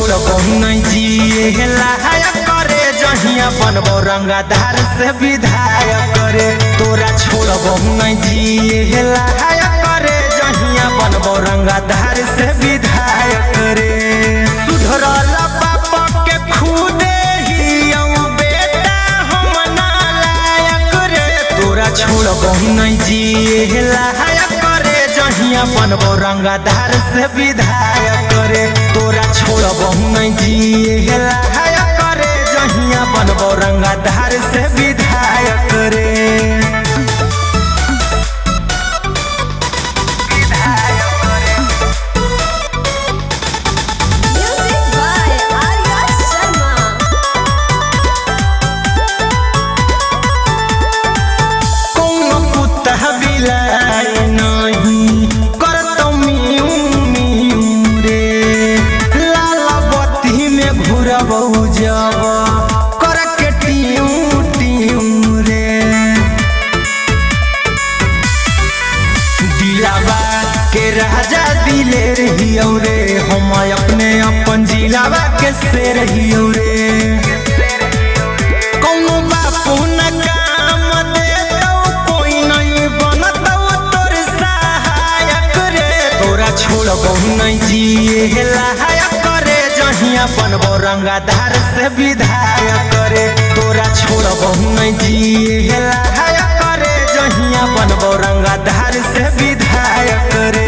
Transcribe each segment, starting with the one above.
छोड़बो नहीं जिए लायक करे जहिया बनबो रंगदार से विधायक करे। तोरा छोड़बो नहीं जिए लायक करे जहिया बनबो रंगदार से विधायक करे। सुधरल बाप के खुदे ही बेटा हम ना लायक रे। तोरा छोड़बो नहीं जिए लायक करे जहिया बनबो रंगदार से विधायक करे। तोरा छोड़बो नहीं जिए लायक करे जहिया बनबो रंगदार से विधायक करे। राजा दिले रहियो रे हम अपने अपन जिलावा के से रहियो रे। कौनो बापू न काम देतो कोई नहीं बनतो तोर सहायक रे। तोरा छोड़बो नहीं जिए लायक करे जहिया बनबो रंगदार से विधायक करे। तोरा छोड़बो नहीं जिए लायक करे जहिया बनबो रंगदार से विधायक करे।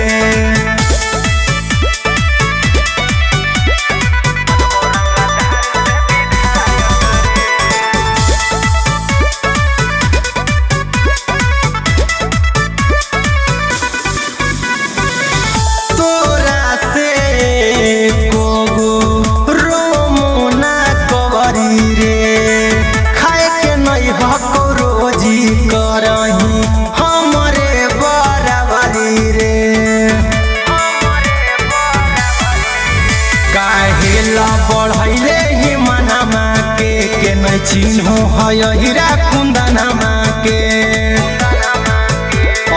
बढ़ैले ही मनमा के नहीं चिन्हो है हीरा कुंदनमा के।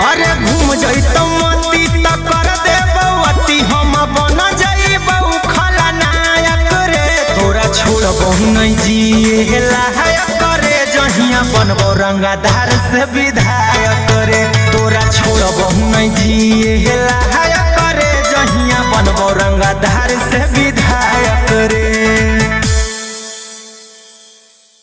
अरे घूम जैतो मती त कर देबो अति हम बन जइबो खलनायक रे। तोरा छोड़बो नहीं जिए लायक करे जहिया बनबो रंगदार से विधायक करे। तोरा छोड़बो नहीं जिए